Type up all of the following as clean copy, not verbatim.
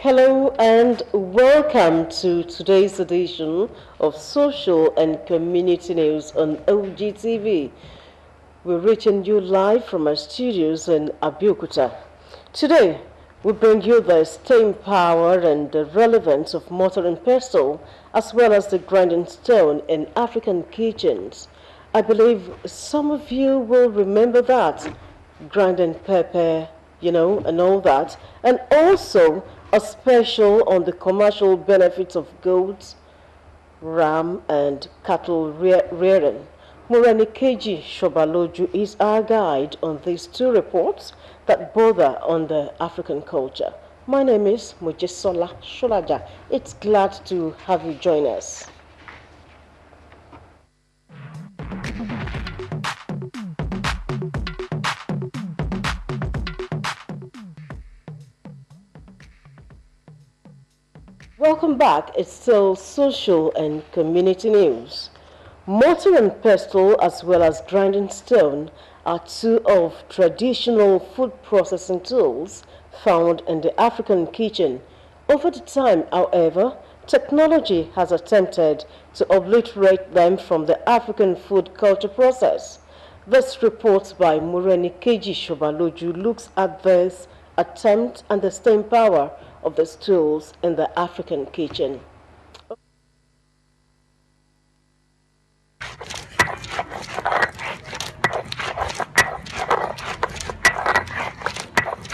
Hello and welcome to today's edition of Social and Community News on Ogtv. We're reaching you live from our studios in Abeokuta. Today, we bring you the staying power and the relevance of mortar and pestle, as well as the grinding stone in African kitchens. I believe some of you will remember that, grinding pepper, and all that, and also a special on the commercial benefits of goats, ram, and cattle rearing. Morenikeji Shobaloju is our guide on these two reports that border on the African culture. My name is Mojesola Sholaja. It's glad to have you join us. Welcome back. It's still social and community news. Mortar and pestle, as well as grinding stone, are two of traditional food processing tools found in the African kitchen. Over the time, however, technology has attempted to obliterate them from the African food culture process. This report by Morenikeji Shobaloju looks at this attempt and the staying power of the tools in the African kitchen.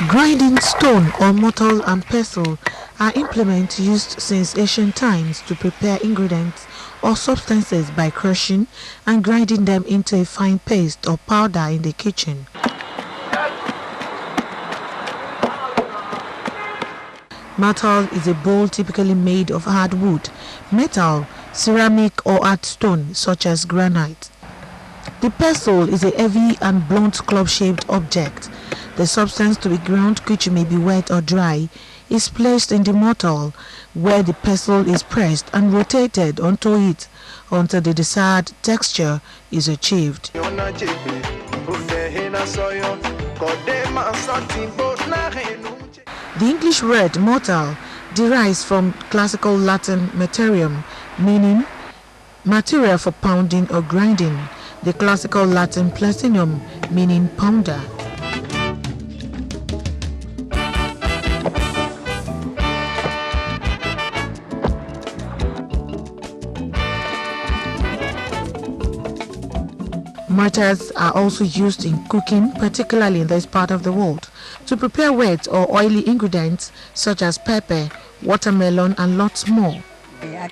Grinding stone or mortar and pestle are implements used since ancient times to prepare ingredients or substances by crushing and grinding them into a fine paste or powder in the kitchen. Mortar is a bowl typically made of hard wood, metal, ceramic or hard stone such as granite. The pestle is a heavy and blunt club-shaped object. The substance to be ground, which may be wet or dry, is placed in the mortar where the pestle is pressed and rotated onto it until the desired texture is achieved. The English word mortar derives from classical Latin materium, meaning material for pounding or grinding, the classical Latin platinum, meaning pounder. Mortars are also used in cooking, particularly in this part of the world, to prepare wet or oily ingredients such as pepper, watermelon, and lots more. Grinding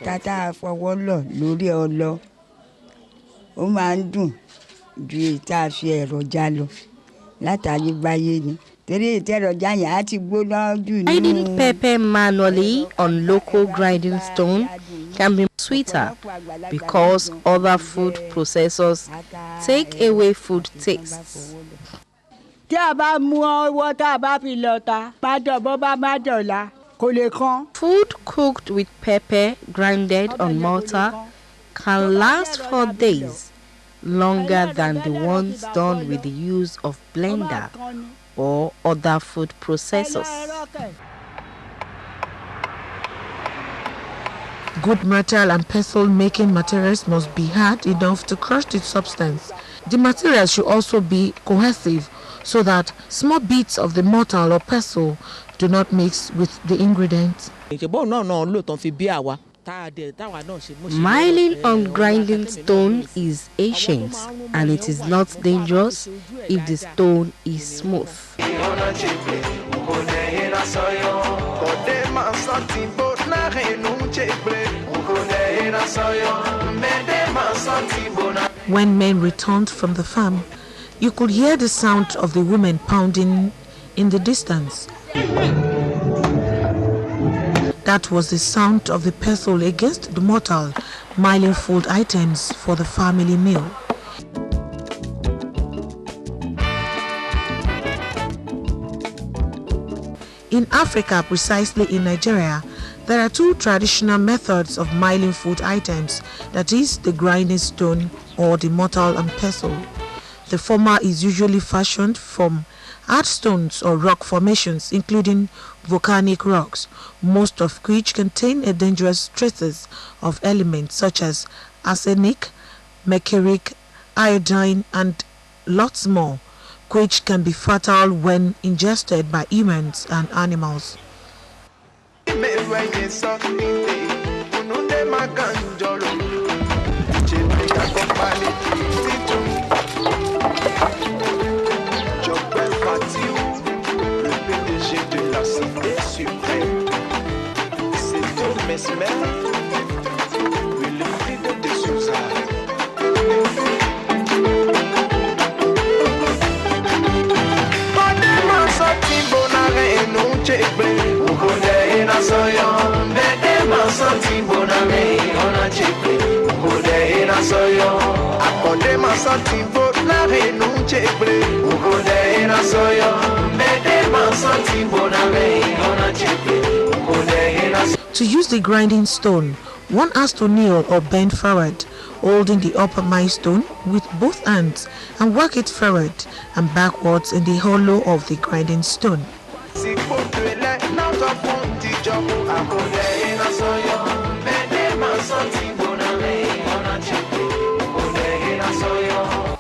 pepper manually on local grinding stone can be sweeter because other food processors take away food tastes. Food cooked with pepper grinded on mortar can last for days, longer than the ones done with the use of blender or other food processors. Good mortar and pestle making materials must be hard enough to crush the substance. The materials should also be cohesive so that small bits of the mortar or pestle do not mix with the ingredients. Milling on grinding stone is ancient, and it is not dangerous if the stone is smooth. When men returned from the farm, you could hear the sound of the women pounding in the distance. That was the sound of the pestle against the mortar, milling food items for the family meal. In Africa, precisely in Nigeria, there are two traditional methods of milling food items, that is, the grinding stone or the mortar and pestle. The former is usually fashioned from hard stones or rock formations including volcanic rocks, most of which contain a dangerous traces of elements such as arsenic, mercuric, iodine and lots more, which can be fatal when ingested by humans and animals. To use the grinding stone, one has to kneel or bend forward, holding the upper milestone with both hands and work it forward and backwards in the hollow of the grinding stone.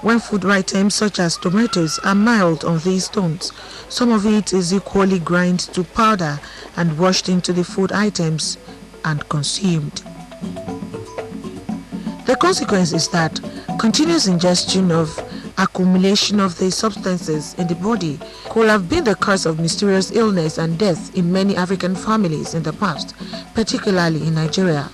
When food items such as tomatoes are milled on these stones, some of it is equally ground to powder and washed into the food items and consumed. The consequence is that continuous ingestion of accumulation of these substances in the body could have been the cause of mysterious illness and death in many African families in the past, particularly in Nigeria.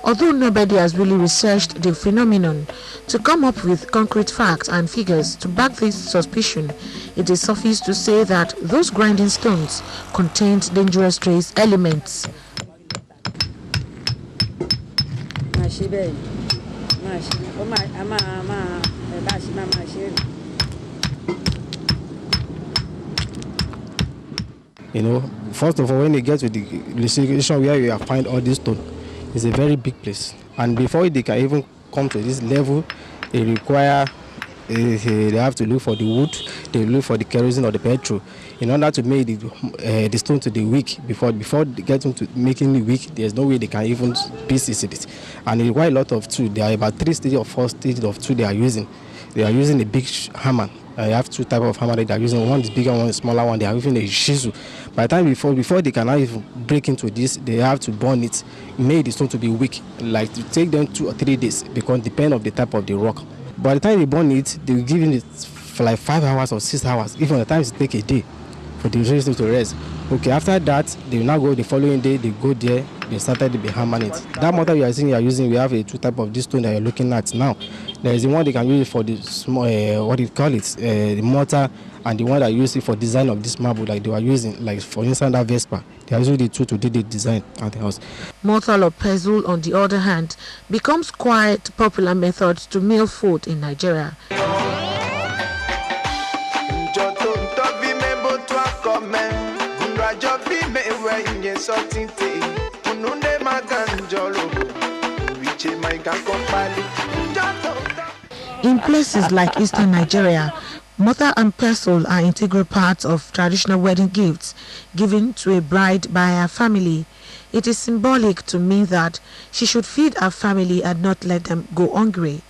Although nobody has really researched the phenomenon to come up with concrete facts and figures to back this suspicion, it is suffice to say that those grinding stones contained dangerous trace elements. You know, first of all, when you get to the situation where you find all these stones, it's a very big place. And before they can even come to this level, they require, they have to look for the wood, they look for the kerosene or the petrol, in order to make the stone to the wick. Before they get into making the wick, there's no way they can even pieces it. And it requires a lot of tools. There are about 3 stages or 4 stages of tools they are using. They are using a big hammer. I have 2 types of hammer that they are using. One is bigger, one is smaller one. They are using a chisel. By the time before they can even break into this, they have to burn it, make the stone to be weak. Like to take them 2 or 3 days, because depend on the type of the rock. By the time they burn it, they will give it for like 5 hours or 6 hours. Even at times it take a day for the stone to rest. Okay, after that, they will now go the following day. They go there. They started to be hammering it. That mortar you are seeing, you are using, we have a 2 types of this stone that you're looking at now. There is the one they can use for the small, what do you call it, the mortar, and the one that use it for design of this marble, like they were using, like for instance that Vespa. They are using the tool to do the design at the house. Mortar or pestle, on the other hand, becomes quite popular method to mill food in Nigeria. In places like eastern Nigeria, mortar and pestle are integral parts of traditional wedding gifts given to a bride by her family. It is symbolic to mean that she should feed her family and not let them go hungry.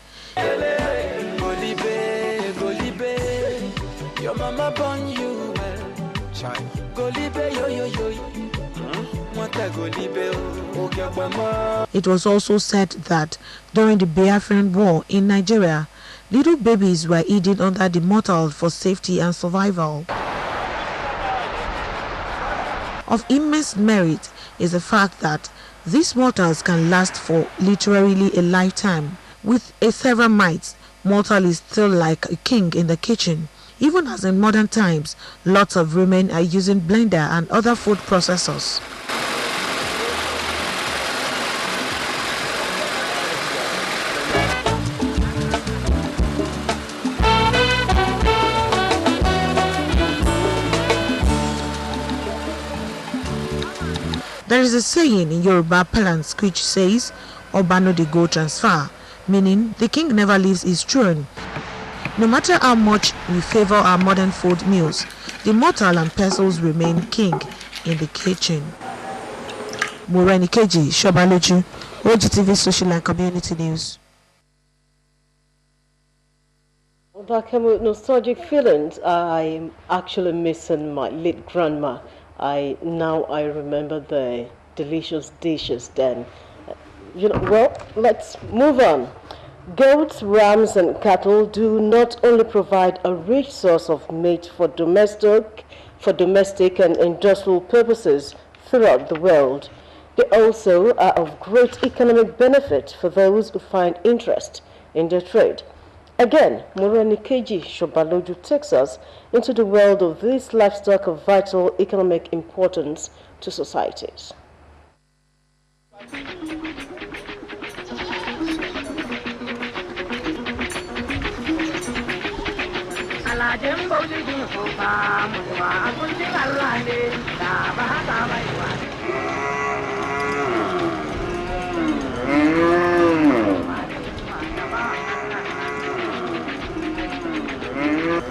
It was also said that during the Biafran War in Nigeria, little babies were hidden under the mortar for safety and survival. Of immense merit is the fact that these mortars can last for literally a lifetime. With a several mites, mortar is still like a king in the kitchen. Even as in modern times, lots of women are using blender and other food processors. There is a saying in Yoruba parlance which says, "Oba no dey go transfer," meaning the king never leaves his throne. No matter how much we favor our modern food meals, the mortar and pestles remain king in the kitchen. Moreni Keji, Shobaloju, Ogtv Social and Community News. Back with nostalgic feelings, I'm actually missing my late grandma. I remember the delicious dishes then. Well, let's move on. Goats, rams, and cattle do not only provide a rich source of meat for domestic and industrial purposes throughout the world. They also are of great economic benefit for those who find interest in their trade. Again, Moreni Keji Shobaloju takes us into the world of these livestock of vital economic importance to societies.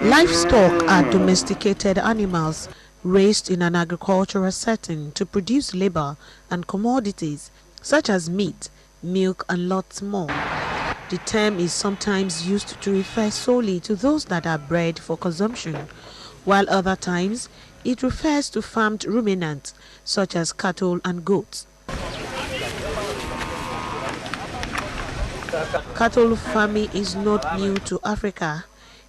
Livestock are domesticated animals raised in an agricultural setting to produce labor and commodities such as meat, milk, and lots more. The term is sometimes used to refer solely to those that are bred for consumption, while other times it refers to farmed ruminants such as cattle and goats. Cattle farming is not new to Africa,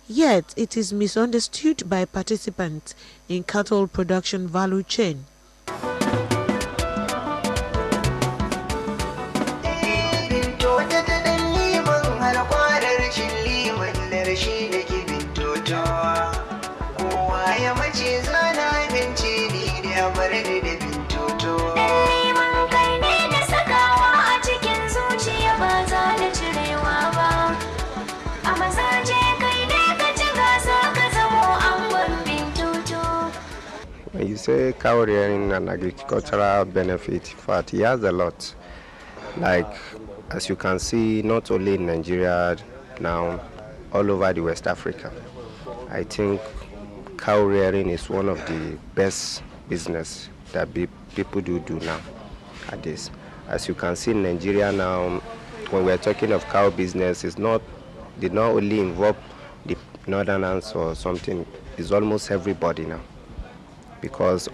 yet it is misunderstood by participants in cattle production value chain. When you say cow rearing and agricultural benefit, in fact, it has a lot. Like, as you can see, not only in Nigeria, now all over the West Africa. I think cow rearing is one of the best business that people do now at this. As you can see in Nigeria now, when we're talking of cow business, did not only involve the northerners or something, it's almost everybody now. Because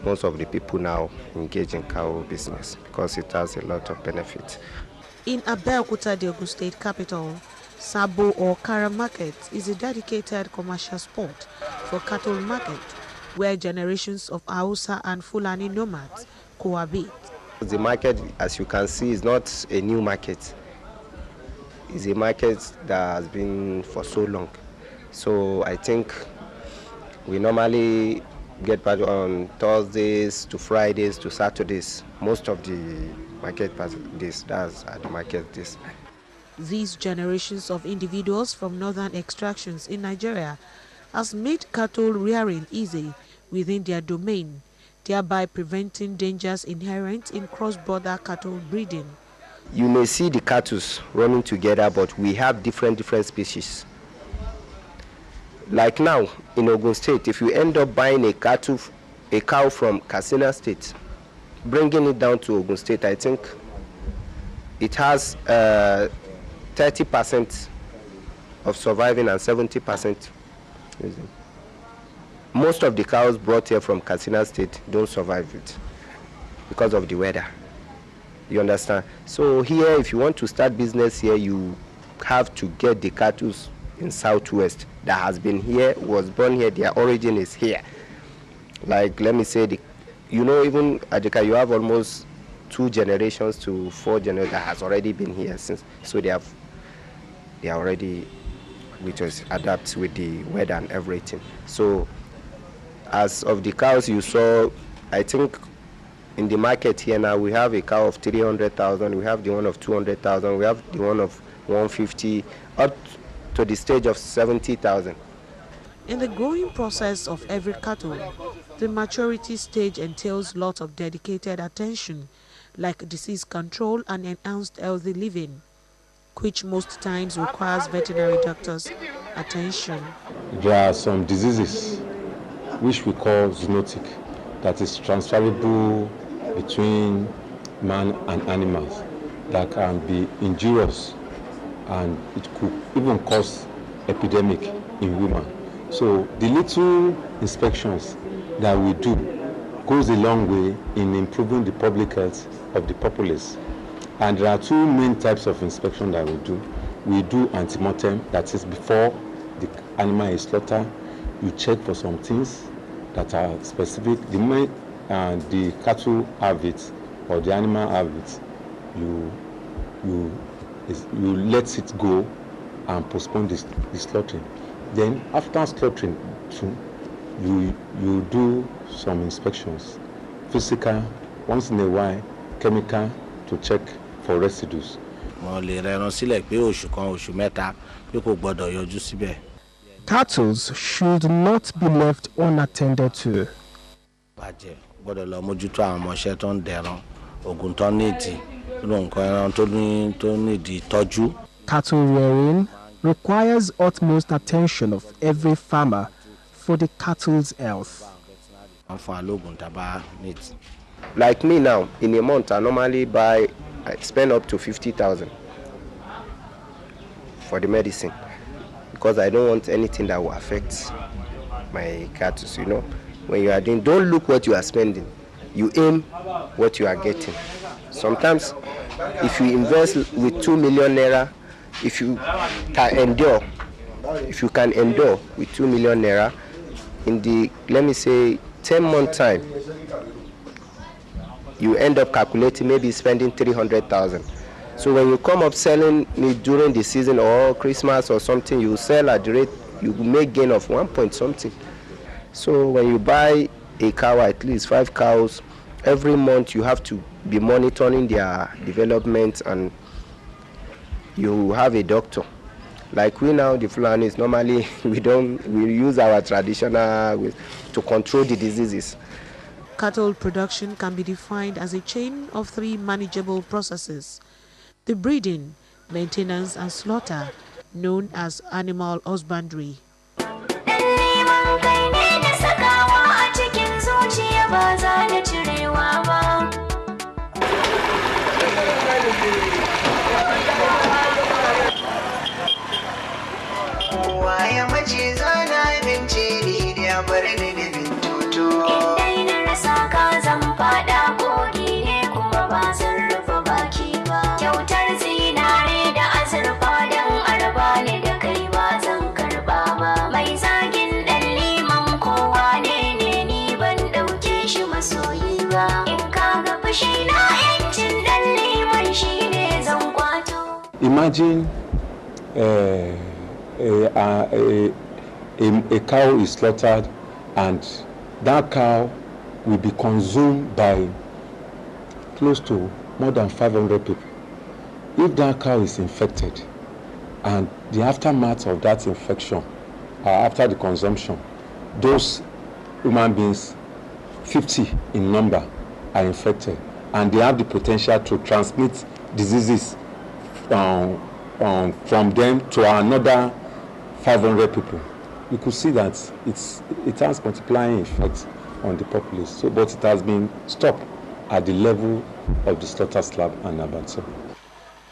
most of the people now engage in cow business because it has a lot of benefit. In Abeokuta, the Ogun State capital, Sabo or Kara Market is a dedicated commercial spot for cattle market where generations of Hausa and Fulani nomads cohabit. The market, as you can see, is not a new market. It's a market that has been for so long. So I think we normally get back on Thursdays to Fridays to Saturdays. Most of the market days, that's at the market days. These generations of individuals from northern extractions in Nigeria has made cattle rearing easy within their domain, thereby preventing dangers inherent in cross-border cattle breeding. You may see the cattle running together, but we have different species. Like now in Ogun State, if you end up buying a cow from Katsina State, bringing it down to Ogun State, I think it has 30% of surviving and 70%. Most of the cows brought here from Katsina State don't survive it because of the weather. You understand? So here, if you want to start business here, you have to get the cattle in Southwest that has been here, was born here, their origin is here. Like, let me say, even Ajika, you have almost 2 generations to 4 generations that has already been here since. So they are already, which is adapt with the weather and everything. So as of the cows you saw, I think in the market here now, we have a cow of 300,000, we have the one of 200,000, we have the one of 150, up to the stage of 70,000. In the growing process of every cattle, the maturity stage entails lots of dedicated attention, like disease control and enhanced healthy living. which most times requires veterinary doctors' attention. There are some diseases which we call zoonotic, that is transferable between man and animals, that can be injurious, and it could even cause epidemic in women. So the little inspections that we do goes a long way in improving the public health of the populace. And there are two main types of inspection that we do. We do antemortem, that is before the animal is slaughtered. You check for some things that are specific. The moment the cattle have it or the animal have it, you let it go and postpone the slaughtering. Then after slaughtering, you do some inspections, physical, once in a while, chemical, to check for residues. Cattle should not be left unattended to. Cattle rearing requires utmost attention of every farmer for the cattle's health. Like me now, in a month I spend up to 50,000 for the medicine, because I don't want anything that will affect my cattle. You know, when you are doing, don't look what you are spending, you aim what you are getting. Sometimes if you invest with 2 million naira, if you can endure with 2 million naira in the, let me say, 10-month time, you end up calculating maybe spending 300,000. So when you come up selling it during the season or Christmas or something, you sell at the rate, you make gain of 1 point something. So when you buy a cow, at least 5 cows, every month you have to be monitoring their development, and you have a doctor. Like we now, the Fulanis, normally we use our traditional to control the diseases. Cattle production can be defined as a chain of 3 manageable processes: the breeding, maintenance, and slaughter, known as animal husbandry. Imagine a cow is slaughtered, and that cow will be consumed by close to more than 500 people. If that cow is infected, and the aftermath of that infection, after the consumption, those human beings, 50 in number, are infected, and they have the potential to transmit diseases from them to another 500 people. You could see that it has multiplying effect on the populace. So, but it has been stopped at the level of the slaughter slab and abattoir.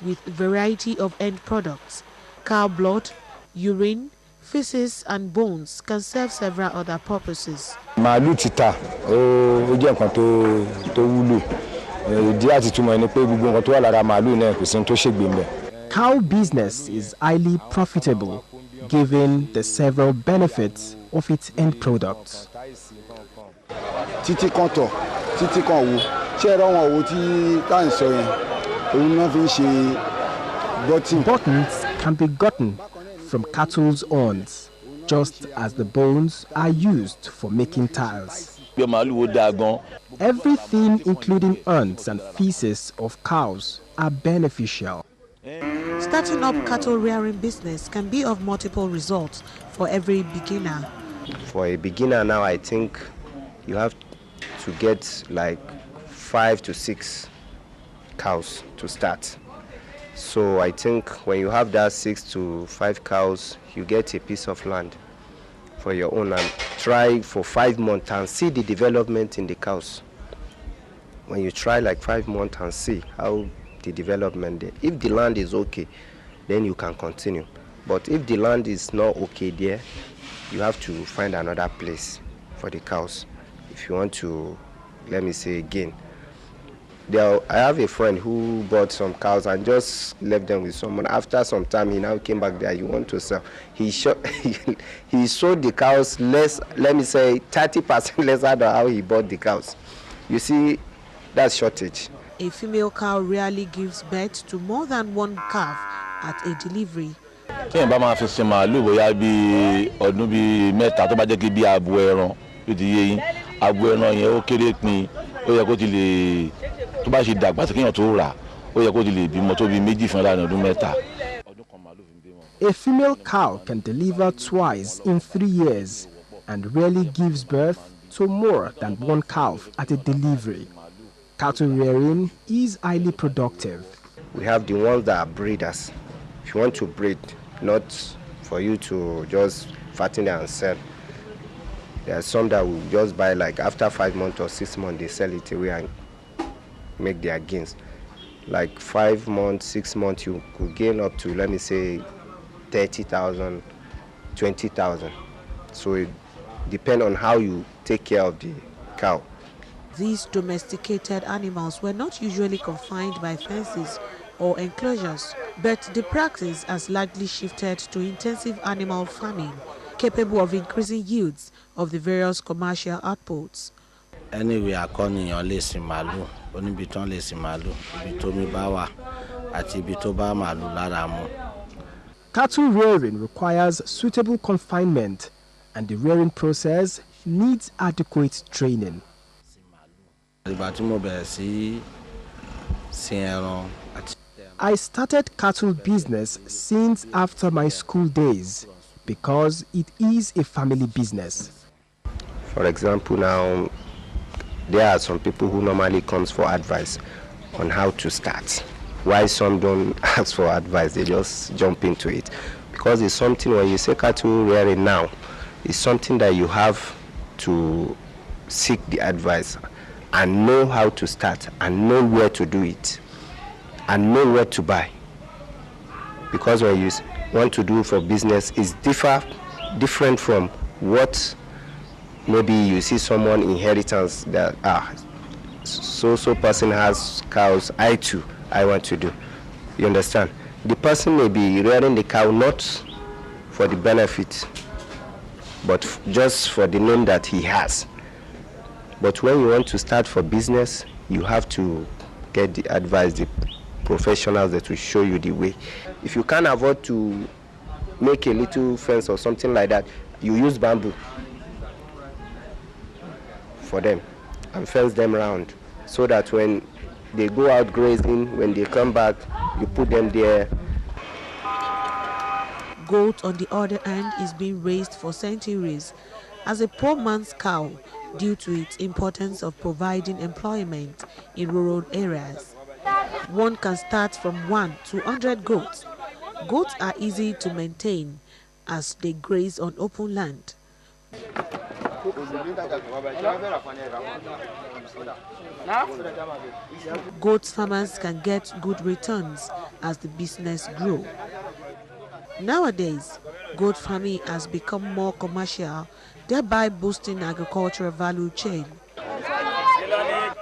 With a variety of end products, cow blood, urine, feces, and bones can serve several other purposes. Màálù títà ó jẹ́ nǹkan tó wúlò. Ìdí àti túmọ̀ ni pé gbogbo nǹkan tó wà lára màálù náà kò sí ohun tó ṣègbè ńbẹ̀. Cow business is highly profitable, given the several benefits of its end products. Títí kan tọ̀, títí kan wo, ṣé ẹ̀rọ wọn wo tí ká ń sọ yẹn, òun náà fi ń ṣe bọ́tìn. Buttons can be gotten from cattle's horns, just as the bones are used for making tiles. Everything, including horns and feces of cows, are beneficial. Starting up cattle rearing business can be of multiple results for every beginner. For a beginner now, I think you have to get like 5 to 6 cows to start. So I think when you have that 6 to 5 cows, you get a piece of land for your own and try for 5 months and see the development in the cows. When you try like 5 months and see how the development there, if the land is okay, then you can continue. But if the land is not okay there, you have to find another place for the cows if you want to, let me say, gain. I have a friend who bought some cows and just left them with someone. After some time, he now came back there. You want to sell? He sold the cows less, let me say, 30% less than how he bought the cows. You see, that's shortage. A female cow rarely gives birth to more than one calf at a delivery. Téèyàn bá máa fi sin màálù bóyá bí ọdún bí mẹ́ta tó bá jẹ́ kí bí abo ẹran ló ti yé yín abo ẹran yẹn ó kéré pin ó yẹ kó ti lè tó bá ṣe dàgbà sí kéèyàn tó rà ó yẹ kó ti lè bímọ tó bí méjì fún láàrin ọdún mẹ́ta. A female cow can deliver twice in 3 years and rarely gives birth to more than one calf at a delivery. Cattle rearing is highly productive. We have the ones that are breeders. If you want to breed, not for you to just fatten and sell. There are some that will just buy like after 5 months or 6 months, they sell it away and make their gains. Like 5 months, 6 months, you could gain up to, let me say, 30,000, 20,000. So it depends on how you take care of the cow. These domesticated animals were not usually confined by fences or enclosures, but the practice has largely shifted to intensive animal farming, capable of increasing yields of the various commercial outputs. Anyway, akọ́niyàn lè sin màálù, oníbi tán lè sin màálù, ibi tómi bá wà àti ibi tó bá màálù lára mu. Cattle rearing requires suitable confinement, and the rearing process needs adequate training. I started cattle business since after my school days because it is a family business. For example, now there are some people who normally comes for advice on how to start. Why some don't ask for advice, they just jump into it. Because it's something, when you say cattle rearing now, it's something that you have to seek the advice and know how to start and know where to do it and know what to buy. Because when you want to do for business, it's different from what maybe you see someone inheritance that so person has cows, I want to do. You understand? The person may be rearing the cow not for the benefit, but just for the name that he has. But when you want to start for business, you have to get the advice, the professionals that will show you the way. If you can't afford to make a little fence or something like that, you use bamboo for them and fence them around so that when they go out grazing, when they come back, you put them there. Goat, on the other hand, is being raised for centuries as a poor man's cow due to its importance of providing employment in rural areas. One can start from 1 to 100 goats. Goats are easy to maintain as they graze on open land. Goat farmers can get good returns as the business grows. Nowadays, goat farming has become more commercial, thereby boosting agricultural value chain.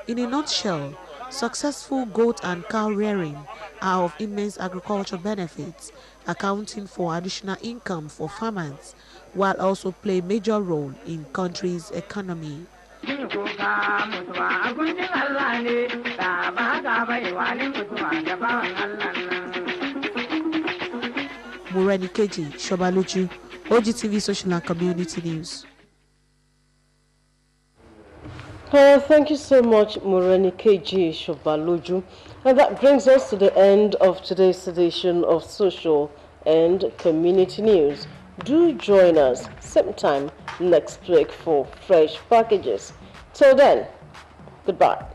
In a nutshell, successful goat and cow rearing are of immense agricultural benefits, accounting for additional income for farmers, while also play a major role in country's economy. Moreni Keji, Shobaluju, Ogtv Social and Community News. Thank you so much, Moreni Keji Shobaluju. And that brings us to the end of today's edition of Social and Community News. Do join us same time next week for fresh packages. Till then, goodbye.